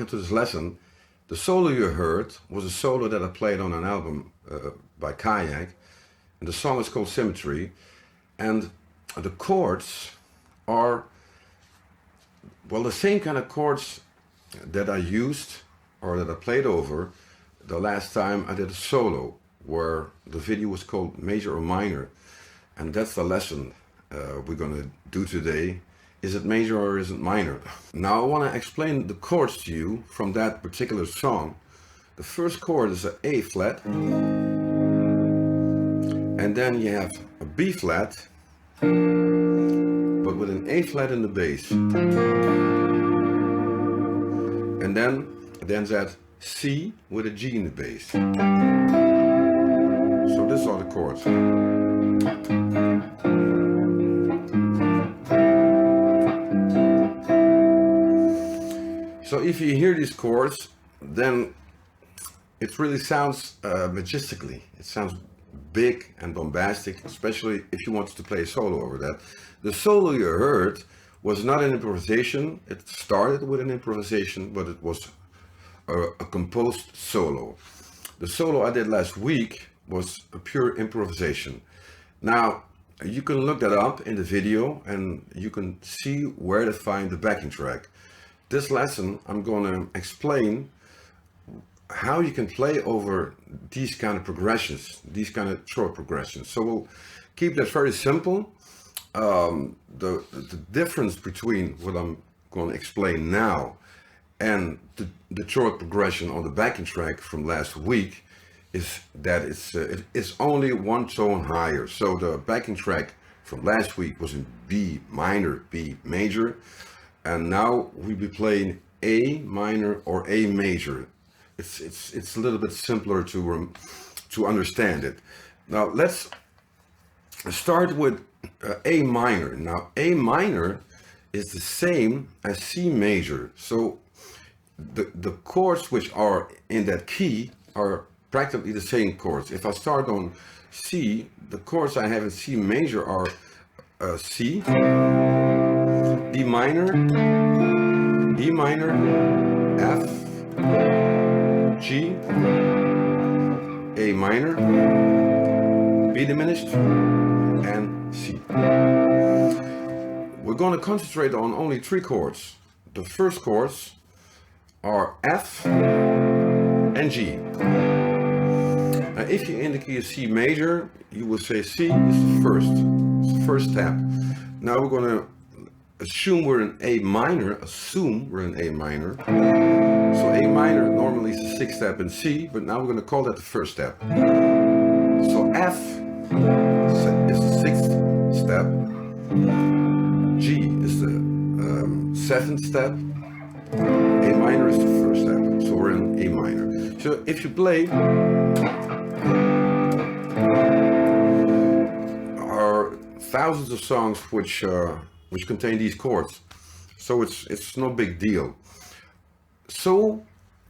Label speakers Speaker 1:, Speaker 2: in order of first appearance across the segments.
Speaker 1: look into this lesson, the solo you heard was a solo that I played on an album by Kayak, and the song is called Symmetry, and the chords are, well, the same kind of chords that I used or that I played over the last time I did a solo, where the video was called Major or Minor, and that's the lesson we're gonna do today. Is it major or is it minor? Now I want to explain the chords to you from that particular song. The first chord is an A flat, and then you have a B flat, but with an A flat in the bass. And then that C with a G in the bass. So these are the chords. So if you hear these chords, then it really sounds majestically. It sounds big and bombastic, especially if you wanted to play a solo over that. The solo you heard was not an improvisation. It started with an improvisation, but it was a composed solo. The solo I did last week was a pure improvisation. Now, you can look that up in the video and you can see where to find the backing track. This lesson, I'm going to explain how you can play over these kind of progressions, these kind of chord progressions. So we'll keep that very simple. The difference between what I'm going to explain now and the chord progression on the backing track from last week is that it's only one tone higher. So the backing track from last week was in B minor, B major. And now we'll be playing A minor or A major. It's a little bit simpler to understand it. Now let's start with A minor. Now A minor is the same as C major. So the chords which are in that key are practically the same chords. If I start on C, the chords I have in C major are C, D minor, E minor, F, G, A minor, B diminished, and C. We're going to concentrate on only three chords. The first chords are F and G. Now, if you in the key of C major, you will say C is the first tap. Now we're going to assume we're in A minor, So A minor normally is the sixth step in C, but now we're going to call that the first step. So F is the sixth step, G is the seventh step, A minor is the first step, so we're in A minor. So if you play, are thousands of songs which contain these chords, so it's no big deal. So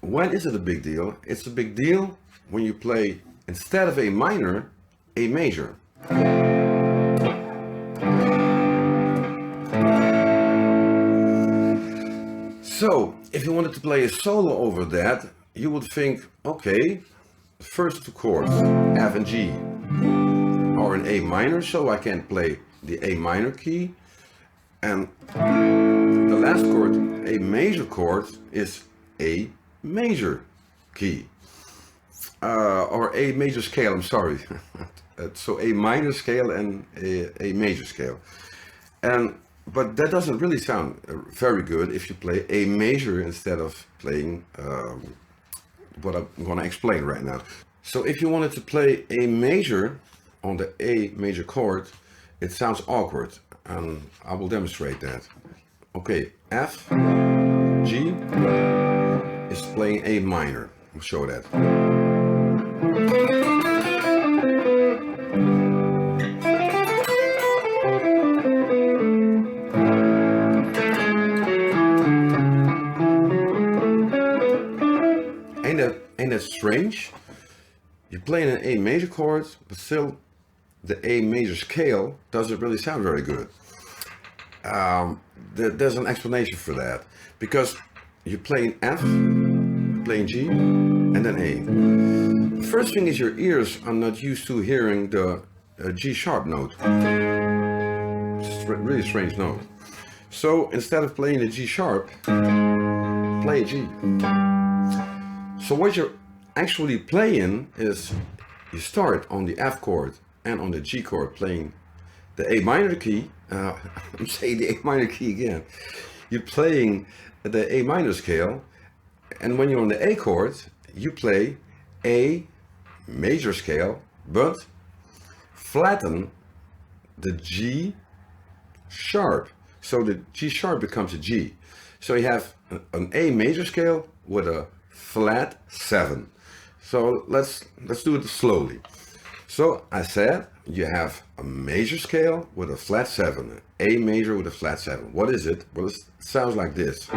Speaker 1: when is it a big deal? It's a big deal when you play, instead of A minor, A major. So if you wanted to play a solo over that, you would think, okay, the first two chords, F and G, are in A minor, so I can play the A minor key. And the last chord, A major chord, is A major key. Or A major scale, I'm sorry. So A minor scale and A major scale. But that doesn't really sound very good if you play A major instead of playing what I'm going to explain right now. So if you wanted to play A major on the A major chord, it sounds awkward, and I will demonstrate that. Okay, F, G is playing A minor. I'll show that. Ain't that strange? You're playing an A major chord, but still the A major scale doesn't really sound very good. There's an explanation for that, because you're playing F, playing G, and then A. The first thing is your ears are not used to hearing the G sharp note. It's a really strange note. So instead of playing a G sharp, play a G. So what you're actually playing is you start on the F chord and on the G chord playing the A minor key. I'm saying the A minor key again. You're playing the A minor scale, and when you're on the A chord, you play A major scale, but flatten the G sharp. So the G sharp becomes a G. So you have an A major scale with a flat 7. So let's do it slowly. So I said you have a major scale with a flat 7, A major with a flat 7. What is it? Well, it sounds like this.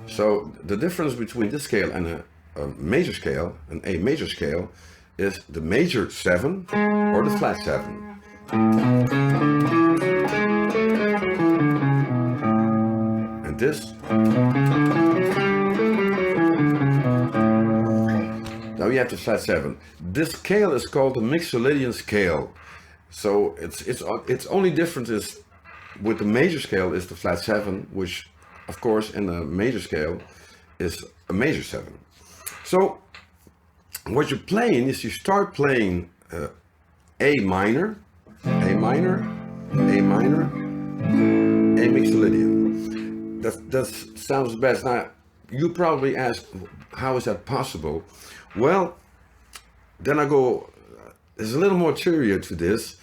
Speaker 1: So the difference between this scale and a major scale, an A major scale, is the major 7 or the flat 7. And this. Now you have the flat 7. This scale is called the Mixolydian scale. So its only difference is with the major scale is the flat 7, which of course in the major scale is a major 7. So what you're playing is you start playing A minor, A minor, A minor, A Mixolydian. That sounds best. Now you probably ask, how is that possible? Well, then I go, there's a little more theory to this.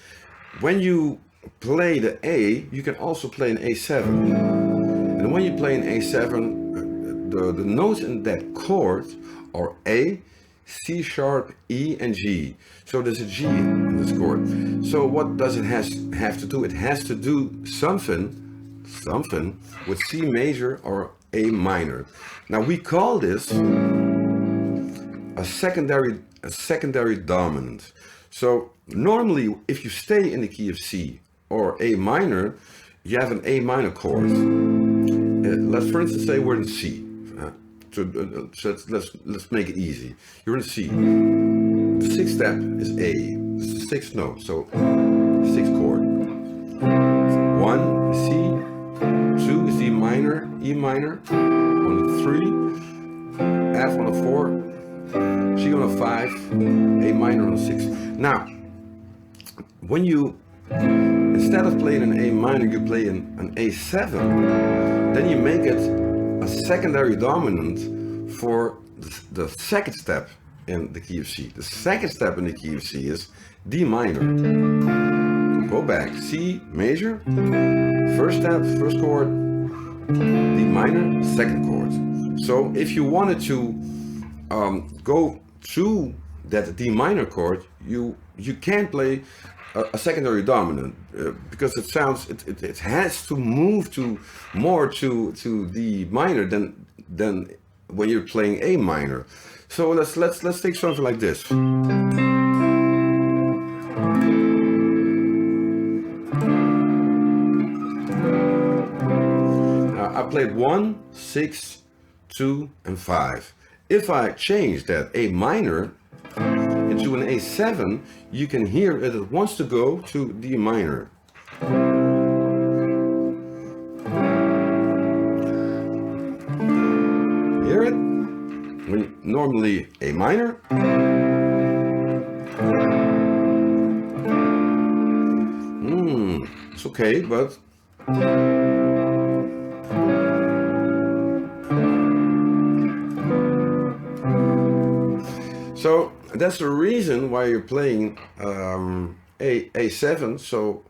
Speaker 1: When you play the A, you can also play an A7. And when you play an A7, the notes in that chord are A, C sharp, E, and G. So there's a G in this chord. So what does it have to do? It has to do something with C major or A minor. Now we call this a secondary dominant. So normally if you stay in the key of C or A minor, you have an A minor chord. Let's for instance say we're in C. So let's make it easy. You're in C. The sixth step is A. This is the sixth note, so sixth chord. 1 is C, 2 is D minor, E minor, on the 3, F on the 4, G on the 5, A minor on the 6. Now, when you, instead of playing an A minor, you play an A7, then you make it a secondary dominant for the second step in the key of C. The second step in the key of C is D minor. Go back, C major, first step, first chord, D minor, second chord. So if you wanted to go to that D minor chord, you can't play a secondary dominant because it sounds it has to move to more to D minor than when you're playing A minor. So let's take something like this. I played 1, 6, 2, and 5. If I change that A minor into an A7, you can hear that it wants to go to D minor. Hear it? When normally A minor. It's okay, but so that's the reason why you're playing A7. So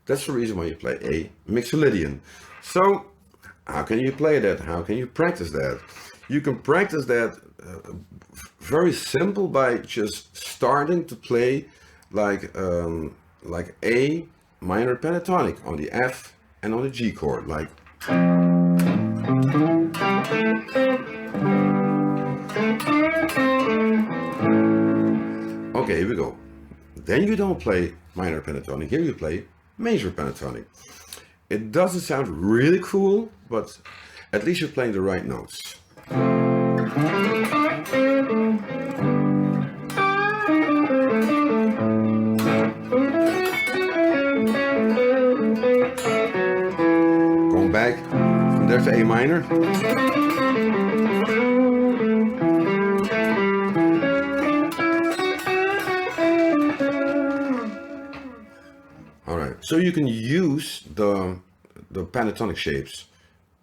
Speaker 1: that's the reason why you play A Mixolydian. So how can you play that? How can you practice that? You can practice that very simple by just starting to play like A minor pentatonic on the F and on the G chord, like. Okay, here we go. then you don't play minor pentatonic. Here you play major pentatonic. It doesn't sound really cool, but at least you're playing the right notes. Going back from there to A minor. All right, so you can use the pentatonic shapes,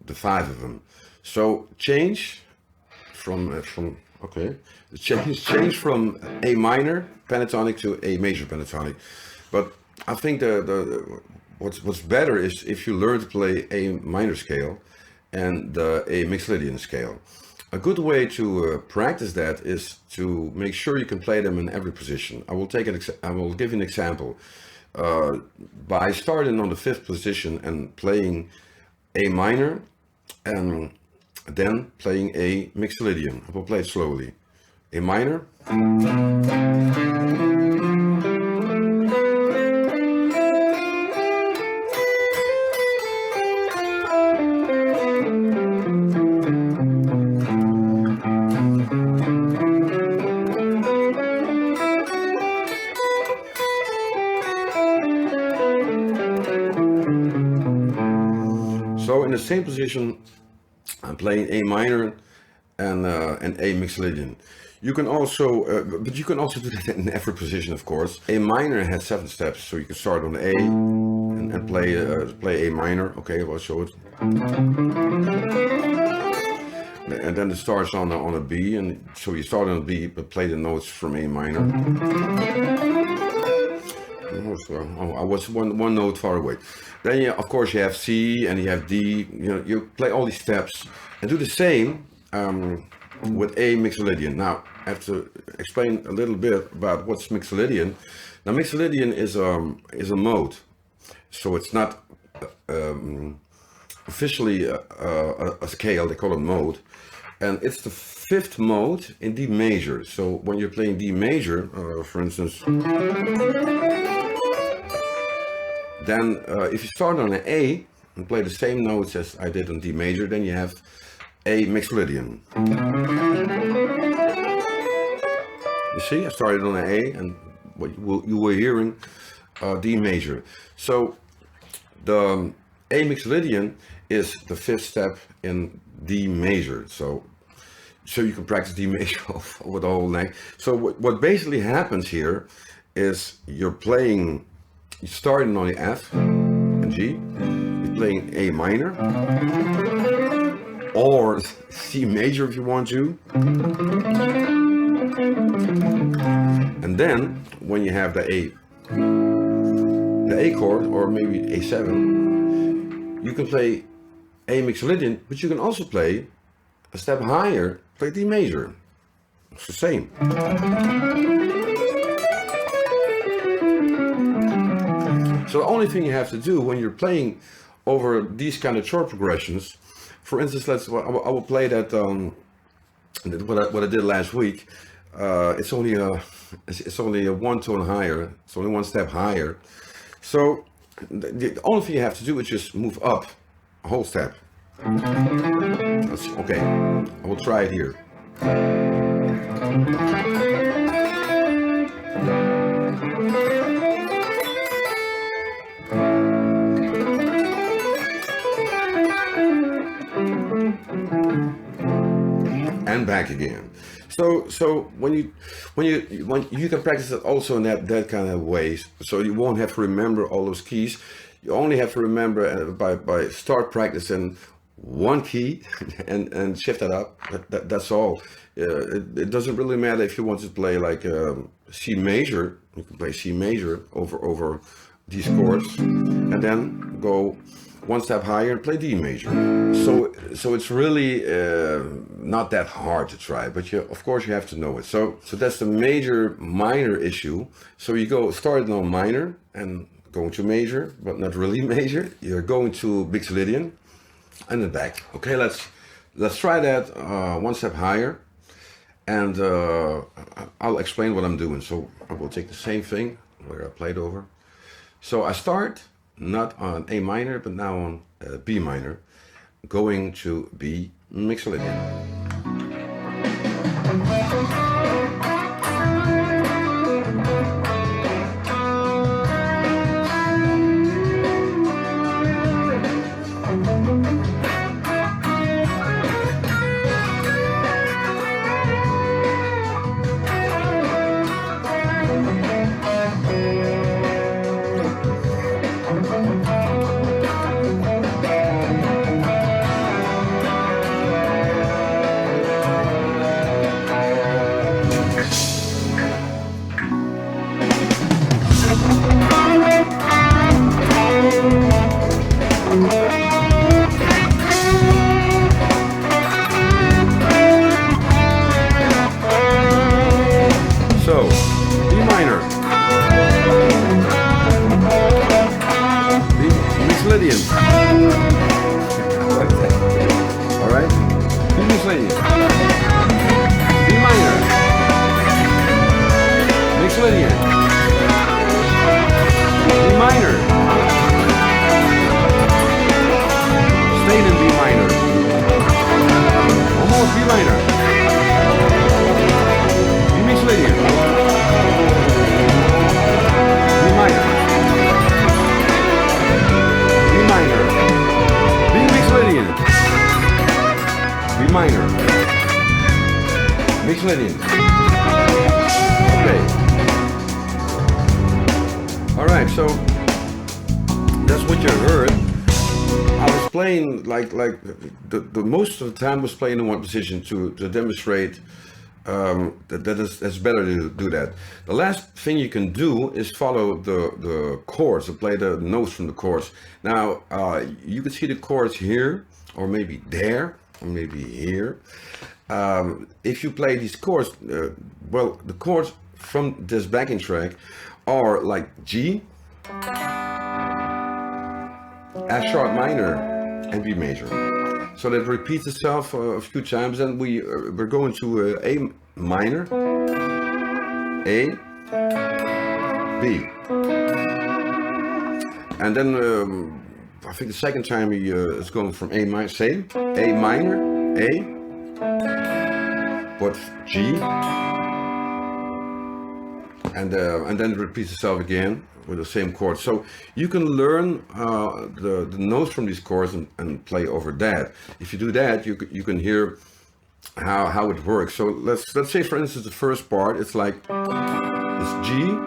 Speaker 1: the 5 of them. So change from A minor pentatonic to A major pentatonic. But I think what's better is if you learn to play A minor scale and the A Mixolydian scale. A good way to practice that is to make sure you can play them in every position. I will give you an example. By starting on the 5th position and playing A minor and then playing A Mixolydian. I will play it slowly. A minor. So in the same position, I'm playing A minor and A Mixolydian. You can also, but you can also do that in every position, of course. A minor has 7 steps, so you can start on A and play A minor. Okay, I'll show it. And then it starts on a B, and so you start on a B, but play the notes from A minor. I was one note far away. Then of course you have C and you have D. You play all these steps and do the same with A Mixolydian. Now I have to explain a little bit about what's Mixolydian. Now Mixolydian is a mode, so it's not officially a scale. They call it mode, and it's the 5th mode in D major. So when you're playing D major, for instance. Then if you start on an A and play the same notes as I did on D major, then you have A Mixolydian. You see, I started on an A and what you were hearing D major. So the A Mixolydian is the 5th step in D major. So you can practice D major with the whole neck. So what basically happens here is you're starting on the F and G, you're playing A minor, or C major if you want to. And then, when you have the A chord, or maybe A7, you can play A Mixolydian, but you can also play a step higher, play D major. It's the same. So the only thing you have to do when you're playing over these kind of chord progressions, for instance, I will play that what I did last week. It's only a 1 tone higher. It's only 1 step higher. So the only thing you have to do is just move up a whole step. Okay, I will try it here. And back again. So when you can practice it also in that kind of ways. So you won't have to remember all those keys. You only have to remember by start practicing one key and shift that up. That's all. It doesn't really matter if you want to play like C major. You can play C major over these chords, and then go 1 step higher and play D major. So it's really not that hard to try, but of course you have to know it. So that's the major minor issue. So you starting on minor and going to major, but not really major. You're going to Mixolydian and then back. Okay, let's try that 1 step higher, and I'll explain what I'm doing. So I will take the same thing, where I played over. So I start not on A minor, but now on B minor, going to B Mixolydian. So, B minor, B Mixolydian. All right, B Mixolydian, B minor, Mixolydian, B minor, staying in B minor, almost B minor, B Mixolydian. B minor, Mixolydian. Okay. All right. So that's what you heard. I was playing like the most of the time was playing in one position to demonstrate that's better to do that. The last thing you can do is follow the chords, to play the notes from the chords. Now you can see the chords here, or maybe there, or maybe here. If you play these chords, well, the chords from this backing track are like G, F sharp minor, and B major. So that repeats itself a few times, and we're going to A minor, A, B, and then I think the second time he is going from A minor, same A minor, A, but G, and then it repeats itself again with the same chord. So you can learn the notes from these chords and play over that. If you do that, you can hear how it works. So let's say, for instance, the first part, it's like it's G,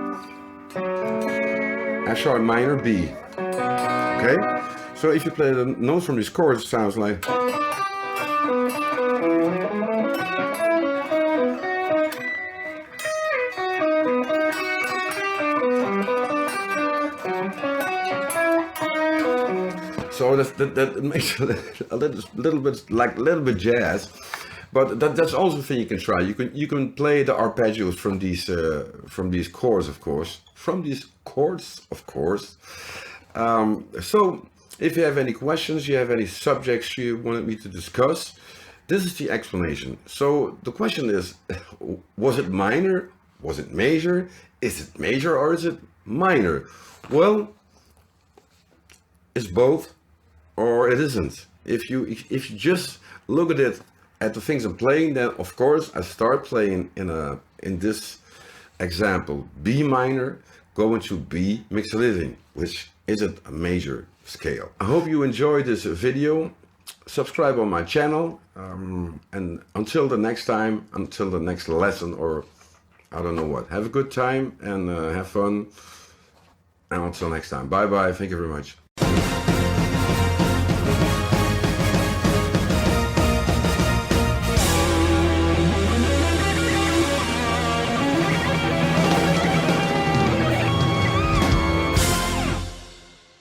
Speaker 1: F sharp minor, B. Okay. So if you play the notes from these chords, it sounds like. So that makes a little bit jazz, but that's also a thing you can try. You can play the arpeggios from these chords, of course. So if you have any questions, you have any subjects you wanted me to discuss, this is the explanation. So the question is, was it minor? Was it major? Is it major or is it minor? Well, it's both. Or it isn't. If you just look at it, at the things I'm playing, then of course I start playing in this example B minor going to B Mixolydian, which isn't a major scale. I hope you enjoyed this video. Subscribe on my channel, and until the next time, until the next lesson, or I don't know what. Have a good time and have fun. And until next time, bye bye. Thank you very much.